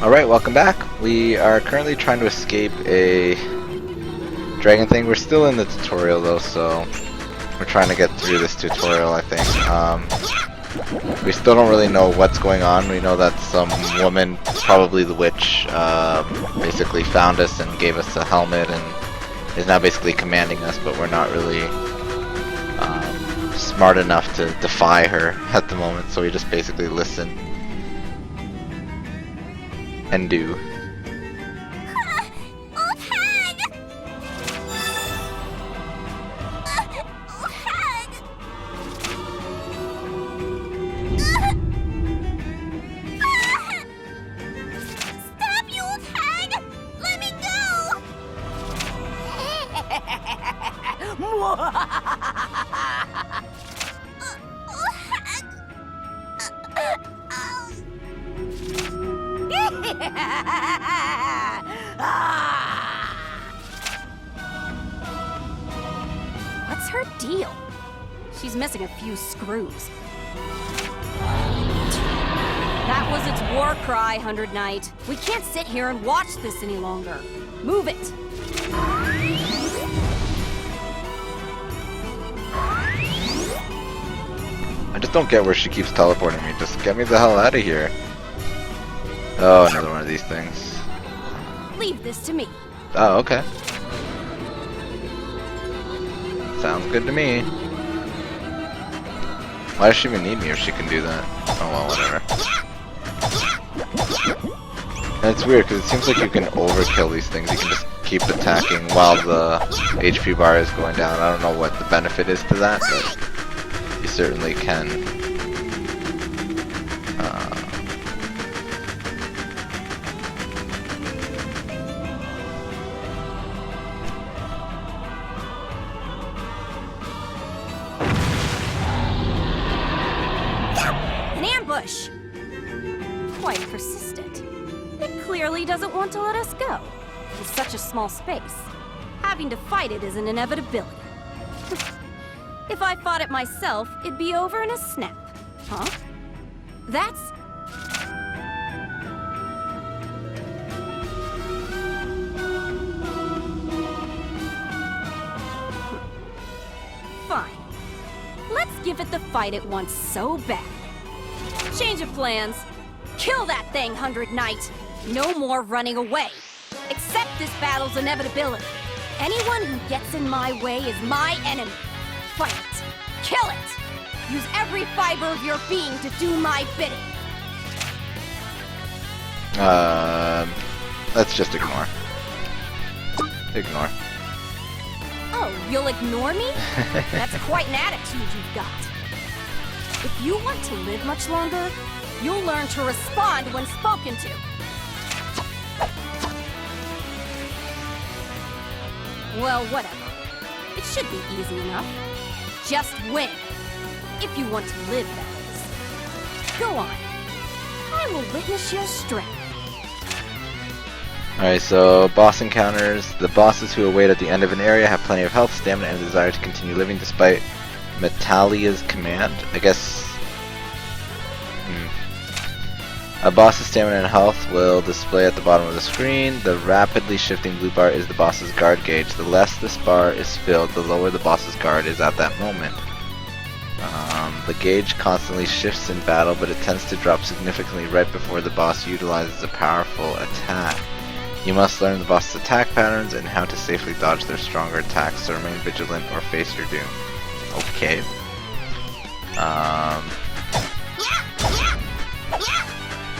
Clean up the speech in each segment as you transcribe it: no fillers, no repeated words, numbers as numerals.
Alright, welcome back. We are currently trying to escape a dragon thing. We're still in the tutorial though, so we're trying to get through this tutorial, I think. We still don't really know what's going on. We know that some woman, probably the witch, basically found us and gave us a helmet and is now basically commanding us, but we're not really smart enough to defy her at the moment, so we just basically listen and do. Stop, you old hag! Let me go! What's her deal? She's missing a few screws. That was its war cry, 100 Knight. We can't sit here and watch this any longer. Move it! I just don't get where she keeps teleporting me. Just get me the hell out of here. Oh, another one of these things. Leave this to me. Oh, okay. Sounds good to me. Why does she even need me if she can do that? Oh well, whatever. And it's weird because it seems like you can overkill these things. You can just keep attacking while the HP bar is going down. I don't know what the benefit is to that, but you certainly can. An ambush! Quite persistent. It clearly doesn't want to let us go. In such a small space. Having to fight it is an inevitability. If I fought it myself, it'd be over in a snap. Huh? That's... Fine. Let's give it the fight it wants so bad. Change of plans. Kill that thing, 100 Knight. No more running away. Accept this battle's inevitability. Anyone who gets in my way is my enemy. Fight it. Kill it. Use every fiber of your being to do my bidding. Let's just ignore. Ignore. Oh, you'll ignore me? That's quite an attitude you've got. If you want to live much longer, you'll learn to respond when spoken to. Well, whatever. It should be easy enough. Just win. If you want to live, that is. Go on. I will witness your strength. Alright, so boss encounters. The bosses who await at the end of an area have plenty of health, stamina, and a desire to continue living despite Metalia's command. I guess... A boss's stamina and health will display at the bottom of the screen. The rapidly shifting blue bar is the boss's guard gauge. The less this bar is filled, the lower the boss's guard is at that moment. The gauge constantly shifts in battle, but it tends to drop significantly right before the boss utilizes a powerful attack. You must learn the boss's attack patterns and how to safely dodge their stronger attacks, so remain vigilant or face your doom. Okay.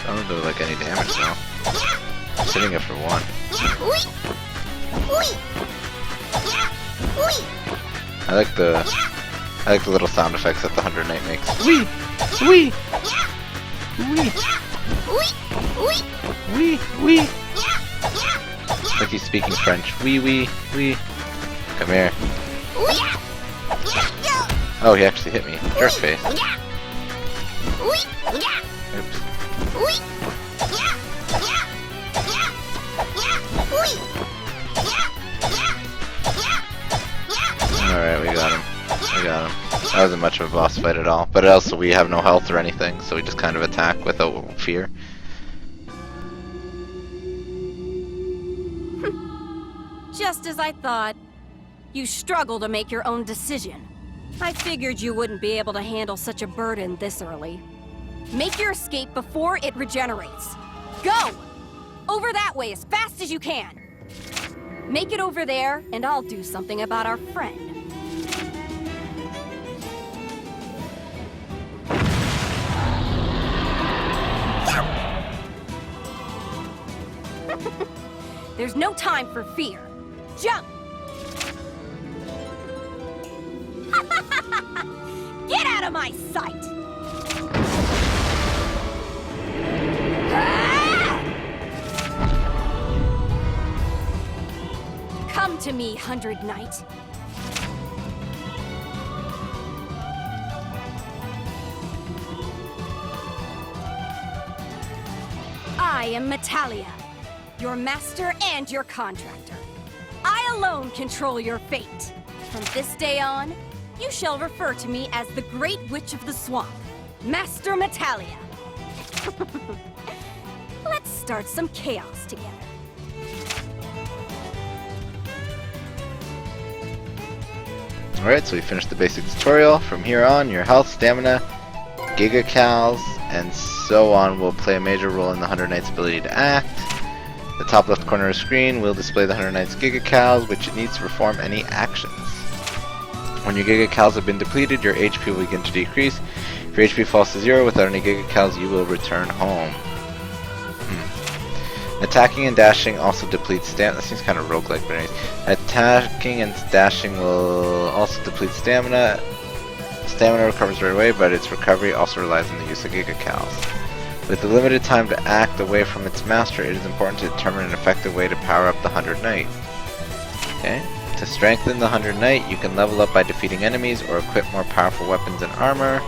I don't do like any damage though. I'm hitting it for one. I like the little sound effects that the 100 Knight makes. Wee! Wee! Wee! Wee! Wee! Like he's speaking French. Wee wee wee. Come here. Oh, he actually hit me. Jerk face. Oops. Alright, we got him. We got him. That wasn't much of a boss fight at all. But also we have no health or anything, so we just kind of attack without fear. Just as I thought. You struggle to make your own decision. I figured you wouldn't be able to handle such a burden this early. Make your escape before it regenerates. Go! Over that way as fast as you can. Make it over there, and I'll do something about our friend. There's no time for fear. Jump! Get out of my sight! Ah! Come to me, 100 Knight. I am Metalia, your master and your contractor. I alone control your fate. From this day on, you shall refer to me as the Great Witch of the Swamp, Master Metalia. Let's start some chaos together. Alright, so we finished the basic tutorial. From here on, your health, stamina, gigacals, and so on will play a major role in the 100 Knight's ability to act. The top left corner of the screen will display the 100 Knight's gigacals, which it needs to perform any actions. When your gigacals have been depleted, your HP will begin to decrease. If your HP falls to 0 without any gigacals, you will return home. Attacking and dashing also depletes stamina. That seems kind of roguelike, but anyways. Attacking and dashing will also deplete stamina. Stamina recovers right away, but its recovery also relies on the use of gigacals. With the limited time to act away from its master, it is important to determine an effective way to power up the 100 Knight. Okay. To strengthen the 100 Knight, you can level up by defeating enemies or equip more powerful weapons and armor.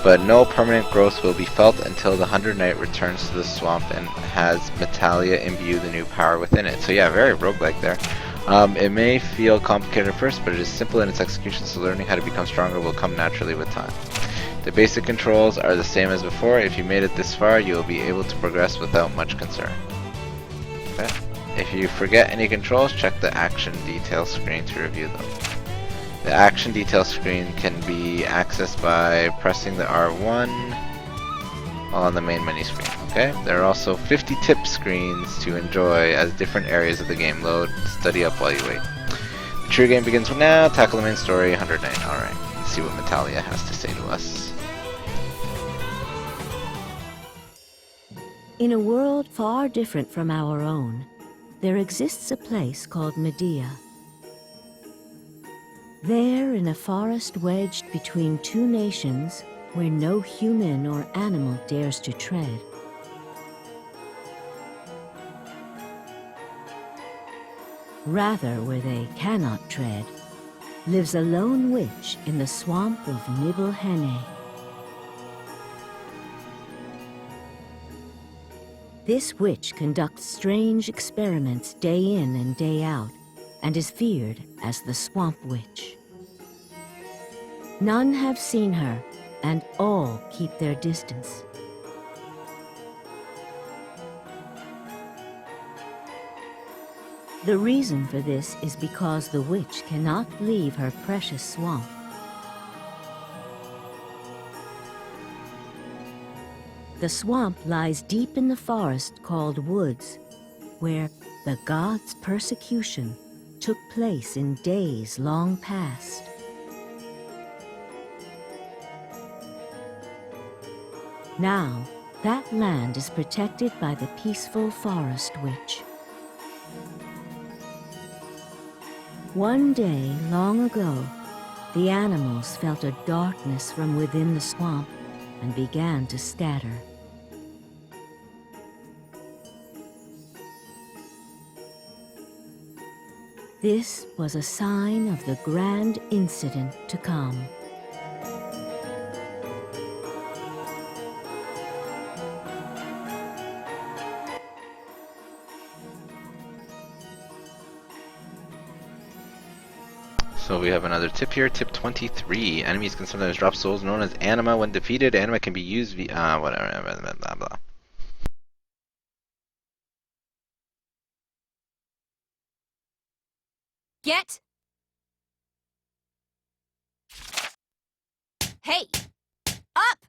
But no permanent growth will be felt until the 100 Knight returns to the swamp and has Metalia imbue the new power within it. So yeah, very roguelike there. It may feel complicated at first, but it is simple in its execution, so learning how to become stronger will come naturally with time. The basic controls are the same as before. If you made it this far, you will be able to progress without much concern. Okay. If you forget any controls, check the action details screen to review them. The action details screen can be accessed by pressing the R1 on the main menu screen. Okay, there are also 50 tip screens to enjoy as different areas of the game load. Study up while you wait. The true game begins now. Tackle the main story, 100 Knight. Alright, let's see what Metalia has to say to us. In a world far different from our own, there exists a place called Medea. There, in a forest wedged between two nations, where no human or animal dares to tread. Rather, where they cannot tread, lives a lone witch in the swamp of Nibelhenne. This witch conducts strange experiments day in and day out, and is feared as the Swamp Witch. None have seen her, and all keep their distance. The reason for this is because the witch cannot leave her precious swamp. The swamp lies deep in the forest called Woods, where the gods' persecution took place in days long past. Now, that land is protected by the peaceful Forest Witch. One day, long ago, the animals felt a darkness from within the swamp and began to scatter. This was a sign of the grand incident to come. So we have another tip here, tip 23. Enemies can sometimes drop souls known as anima when defeated. Anima can be used via whatever, blah blah blah. Get... Hey! Up!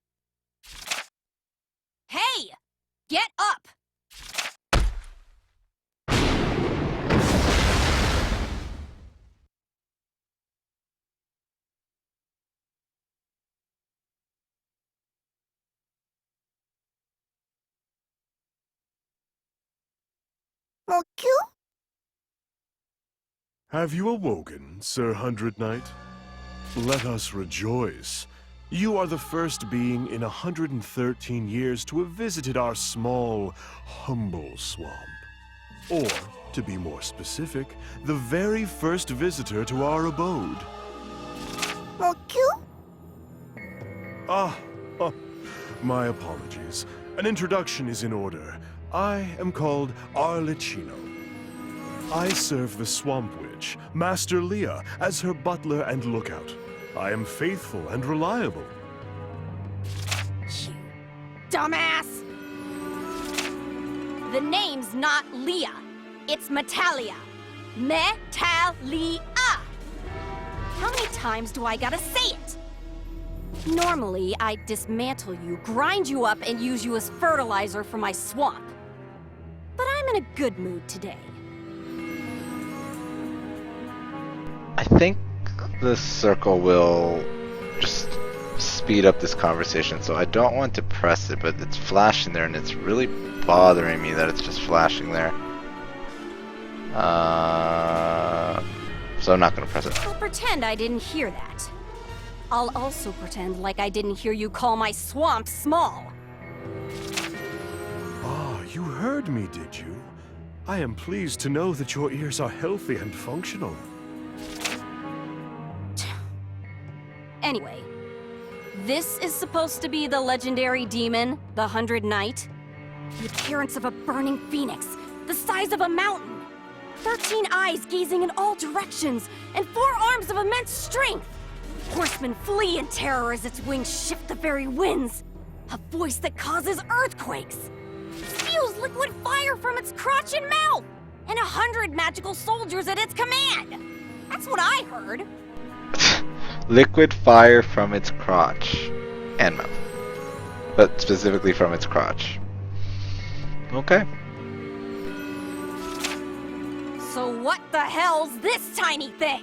Hey! Get up! Moku? Have you awoken, Sir Hundred Knight? Let us rejoice. You are the first being in 113 years to have visited our small, humble swamp. Or, to be more specific, the very first visitor to our abode. Moku? Ah, my apologies. An introduction is in order. I am called Arlecchino. I serve the Swamp Witch, Master Leah, as her butler and lookout. I am faithful and reliable. You dumbass! The name's not Leah. It's Metalia. Metalia! How many times do I gotta say it? Normally, I'd dismantle you, grind you up, and use you as fertilizer for my swamp. But I'm in a good mood today. I think the circle will just speed up this conversation, so I don't want to press it, but it's flashing there and it's really bothering me that it's just flashing there. So I'm not going to press it. I'll pretend I didn't hear that. I'll also pretend like I didn't hear you call my swamp small. Ah, you heard me, did you? I am pleased to know that your ears are healthy and functional. Anyway, this is supposed to be the legendary demon, the 100 Knight. The appearance of a burning phoenix, the size of a mountain. 13 eyes gazing in all directions, and 4 arms of immense strength. Horsemen flee in terror as its wings shift the very winds. A voice that causes earthquakes. Spews liquid fire from its crotch and mouth. And 100 magical soldiers at its command. That's what I heard. Liquid fire from its crotch and mouth, but specifically from its crotch. Okay. So what the hell's this tiny thing?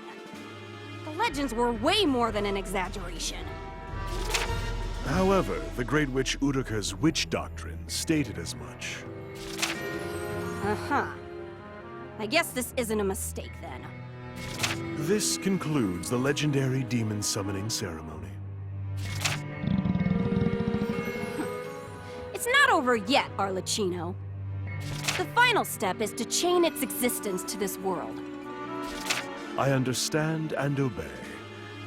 The legends were way more than an exaggeration. However, the Great Witch Uruka's witch doctrine stated as much. Uh-huh. I guess this isn't a mistake then. This concludes the legendary demon summoning ceremony. It's not over yet, Arlecchino. The final step is to chain its existence to this world. I understand and obey.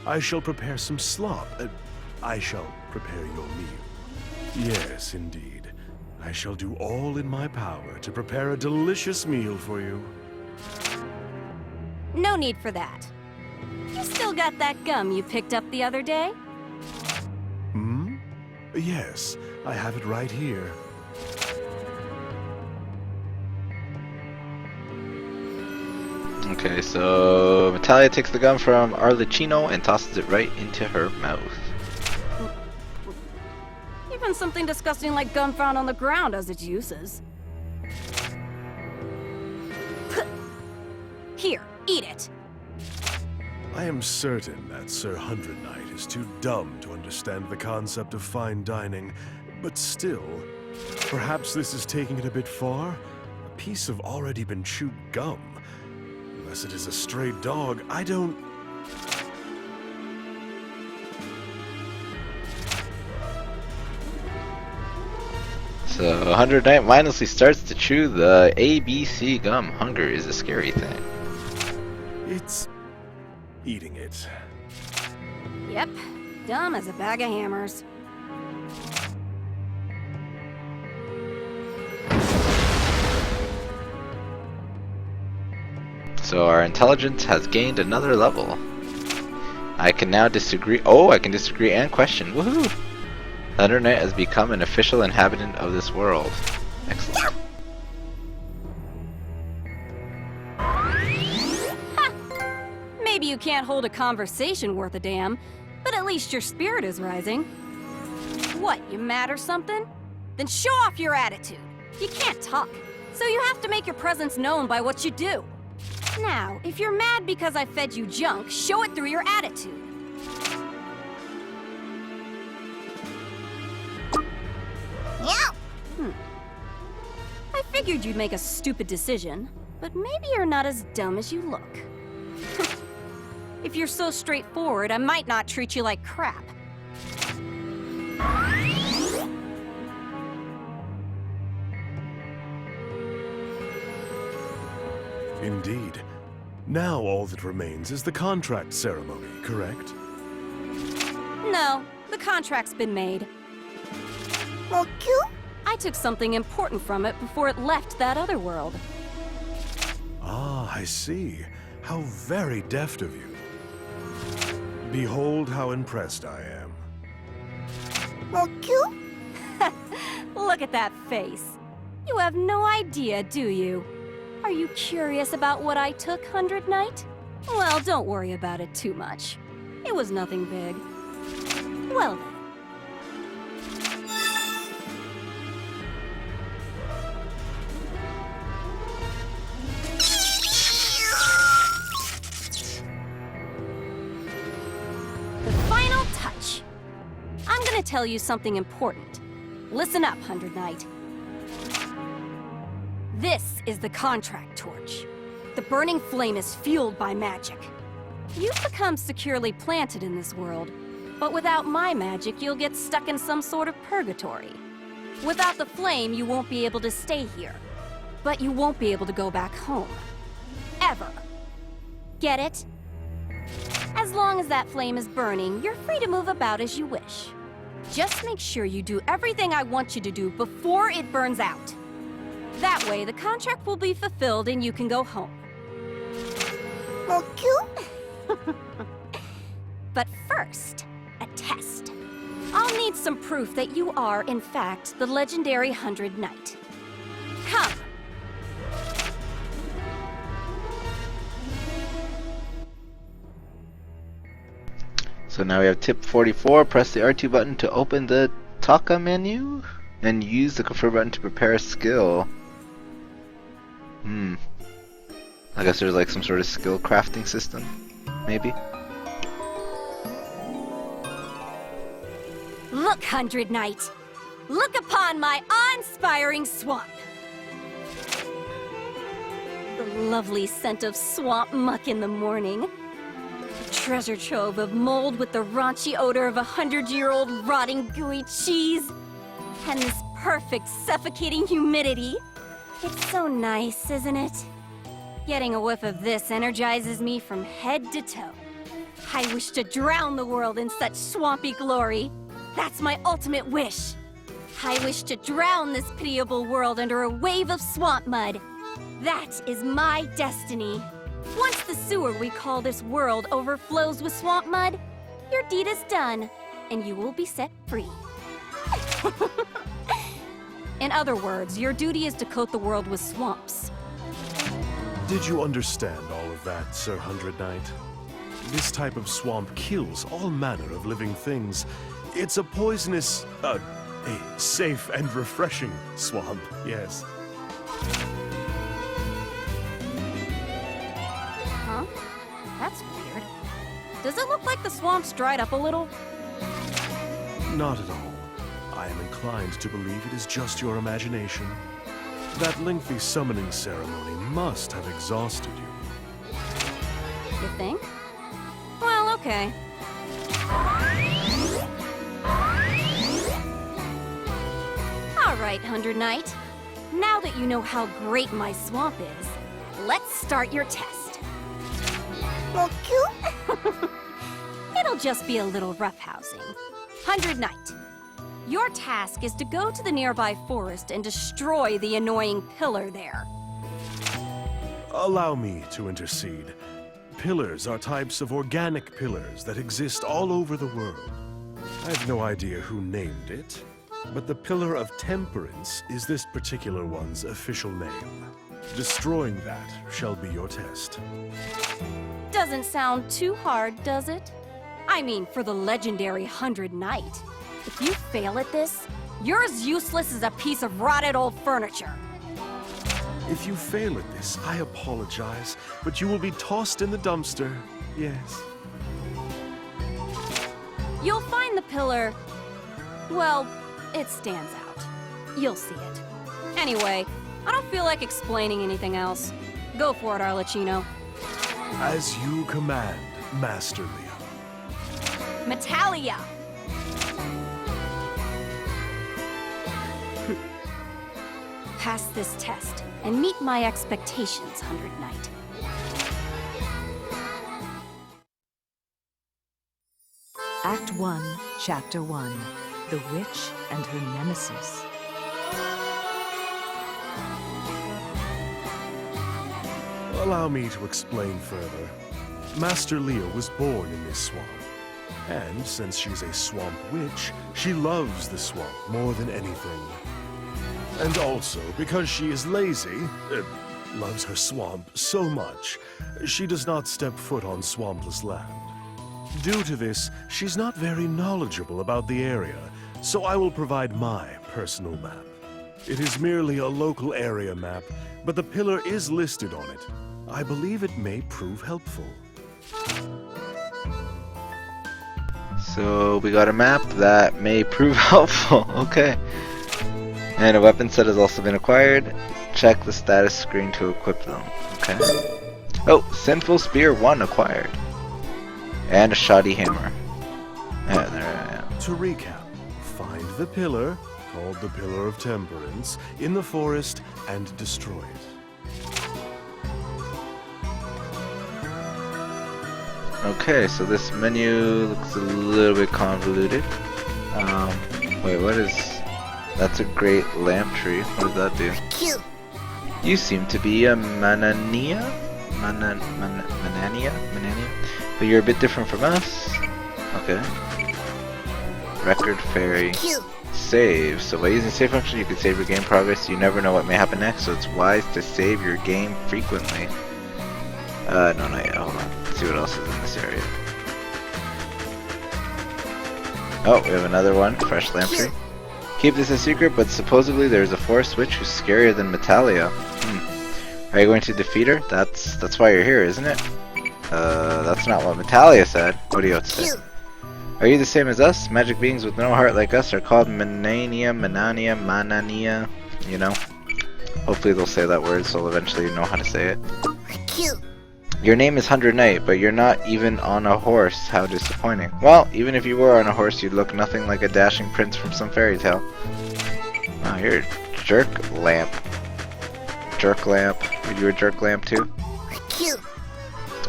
I shall prepare some slop. I shall prepare your meal. Yes, indeed. I shall do all in my power to prepare a delicious meal for you. No need for that. You still got that gum you picked up the other day? Hmm? Yes, I have it right here. Okay, so Metalia takes the gum from Arlecchino and tosses it right into her mouth. Even something disgusting like gum found on the ground has its uses. Here, eat it. I am certain that Sir Hundred Knight is too dumb to understand the concept of fine dining, but still, perhaps this is taking it a bit far? A piece of already been chewed gum. Unless it is a stray dog, I don't... So 100 Knight mindlessly starts to chew the ABC gum. Hunger is a scary thing. It's... eating it. Yep, dumb as a bag of hammers. So our intelligence has gained another level. I can now disagree. Oh, I can disagree and question. Woohoo! Thunder Knight has become an official inhabitant of this world. Excellent. you can't hold a conversation worth a damn, but at least your spirit is rising. What, you mad or something? Then show off your attitude. You can't talk, so you have to make your presence known by what you do. Now, if you're mad because I fed you junk, show it through your attitude. Yeah. I figured you'd make a stupid decision, but maybe you're not as dumb as you look. If you're so straightforward, I might not treat you like crap. Indeed. Now all that remains is the contract ceremony, correct? No, the contract's been made. Okay. I took something important from it before it left that other world. Ah, I see. How very deft of you. Behold how impressed I am. Okay. Look at that face. You have no idea, do you? Are you curious about what I took, 100 Knight? Well, don't worry about it too much. It was nothing big. Well then. The final touch. I'm gonna tell you something important. Listen up, 100 Knight. This is the contract torch. The burning flame is fueled by magic. You've become securely planted in this world, but without my magic, you'll get stuck in some sort of purgatory. Without the flame, you won't be able to stay here, but you won't be able to go back home. Ever. Get it? As long as that flame is burning, you're free to move about as you wish. Just make sure you do everything I want you to do before it burns out. That way, the contract will be fulfilled and you can go home. Okay. But first, a test. I'll need some proof that you are, in fact, the legendary 100 Knight. Come. So now we have tip 44. Press the R2 button to open the Taka menu and use the confer button to prepare a skill. I guess there's like some sort of skill crafting system, maybe? Look, 100 Knight. Look upon my awe-inspiring swamp. The lovely scent of swamp muck in the morning. A treasure trove of mold with the raunchy odor of 100-year-old rotting gooey cheese. And this perfect suffocating humidity. It's so nice, isn't it? Getting a whiff of this energizes me from head to toe. I wish to drown the world in such swampy glory. That's my ultimate wish. I wish to drown this pitiable world under a wave of swamp mud. That is my destiny. Once the sewer we call this world overflows with swamp mud, your deed is done, and you will be set free. In other words, your duty is to coat the world with swamps. Did you understand all of that, Sir 100 Knight? This type of swamp kills all manner of living things. It's a poisonous, a safe and refreshing swamp, yes. Huh? That's weird. Does it look like the swamp's dried up a little? Not at all. I am inclined to believe it is just your imagination. That lengthy summoning ceremony must have exhausted you. You think? Well, okay. All right, 100 Knight. Now that you know how great my swamp is, let's start your test. Okay. It'll just be a little roughhousing. 100 Knight. Your task is to go to the nearby forest and destroy the annoying pillar there. Allow me to intercede. Pillars are types of organic pillars that exist all over the world. I have no idea who named it, but the Pillar of Temperance is this particular one's official name. Destroying that shall be your test. Doesn't sound too hard, does it? I mean, for the legendary 100 Knight. If you fail at this, you're as useless as a piece of rotted old furniture. If you fail at this, I apologize, but you will be tossed in the dumpster. Yes. You'll find the pillar... well, it stands out. You'll see it. Anyway, I don't feel like explaining anything else. Go for it, Arlecchino. As you command, Master Leo. Metalia! Pass this test and meet my expectations, 100 Knight. Act 1, Chapter 1. The Witch and Her Nemesis. Allow me to explain further. Master Leo was born in this swamp. And since she's a swamp witch, she loves the swamp more than anything. And also, because she is lazy, loves her swamp so much, she does not step foot on swampless land. Due to this, she's not very knowledgeable about the area, so I will provide my personal map. It is merely a local area map, but the pillar is listed on it. I believe it may prove helpful. So we got a map that may prove helpful. Okay. And a weapon set has also been acquired. Check the status screen to equip them. Okay. Oh, Sinful Spear 1 acquired. And a Shoddy Hammer. Yeah, there I am. To recap, find the pillar, called the Pillar of Temperance, in the forest and destroy it. Okay, so this menu looks a little bit convoluted. Wait, what is... That's a great lamp tree. What does that do? Cute. You seem to be a Manania? Manania? But you're a bit different from us. Okay. Record Fairy. Cute. Save. So by using save function, you can save your game progress. You never know what may happen next, so it's wise to save your game frequently. No, not yet. Hold on. Let's see what else is in this area. Oh, we have another one. Fresh lamp tree. Keep this a secret, but supposedly there's a forest witch who's scarier than Metalia. Are you going to defeat her? That's why you're here, isn't it? That's not what Metalia said. What do you have to say? Are you the same as us? Magic beings with no heart like us are called Manania, you know? Hopefully they'll say that word so I'll eventually know how to say it. Cute. Your name is 100 Knight, but you're not even on a horse. How disappointing. Well, even if you were on a horse, you'd look nothing like a dashing prince from some fairy tale. Oh, you're a jerk lamp. Jerk lamp. Are you a jerk lamp too? Cute.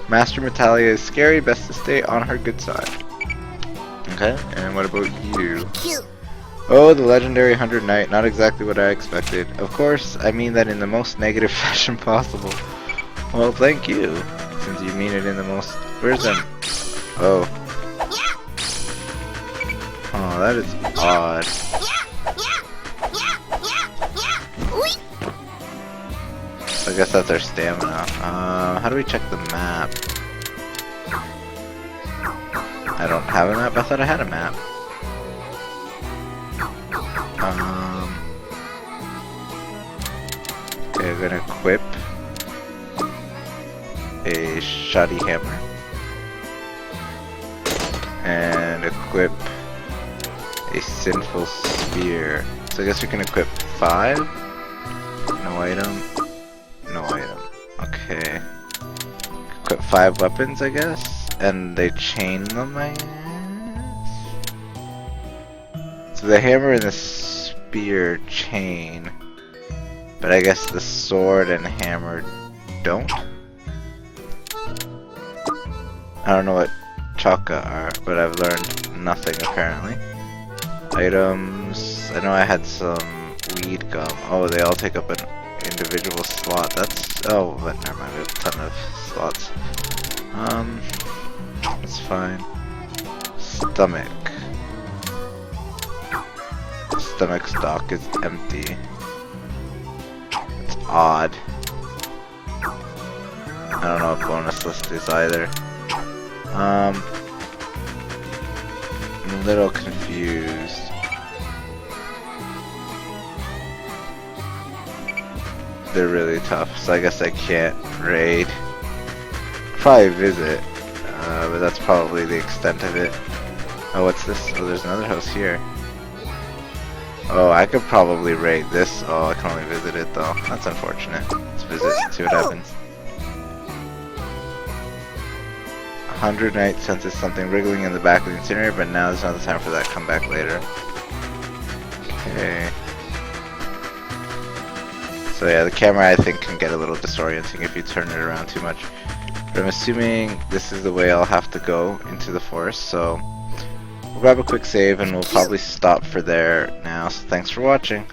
Master Metalia is scary. Best to stay on her good side. Okay, and what about you? Cute. Oh, the legendary 100 Knight. Not exactly what I expected. Of course, I mean that in the most negative fashion possible. Well, thank you. Since you mean it in the most... Where's them? Oh. Oh, that is odd. I guess that's our stamina. How do we check the map? I don't have a map? I thought I had a map. Okay, I'm gonna equip a Shoddy Hammer and equip a Sinful Spear. So I guess we can equip 5. No item. No item. Okay. Equip 5 weapons, I guess, and they chain them, I guess. So the hammer and the spear chain, but I guess the sword and hammer don't. I don't know what chakra are, but I've learned nothing apparently. Items. I know I had some weed gum. Oh, they all take up an individual slot. That's... oh, but never mind. We have a ton of slots. That's fine. Stomach. Stomach stock is empty. It's odd. I don't know what bonus list is either. I'm a little confused. They're really tough, so I guess I can't raid. Probably visit, but that's probably the extent of it. Oh, what's this? Oh, there's another house here. Oh, I could probably raid this. Oh, I can only visit it though. That's unfortunate. Let's visit, see what happens. 100 Knight senses something wriggling in the back of the incinerator, but now is not the time for that. Come back later. Okay. So yeah, the camera I think can get a little disorienting if you turn it around too much. But I'm assuming this is the way I'll have to go into the forest, so we'll grab a quick save and we'll probably stop for there now. So thanks for watching.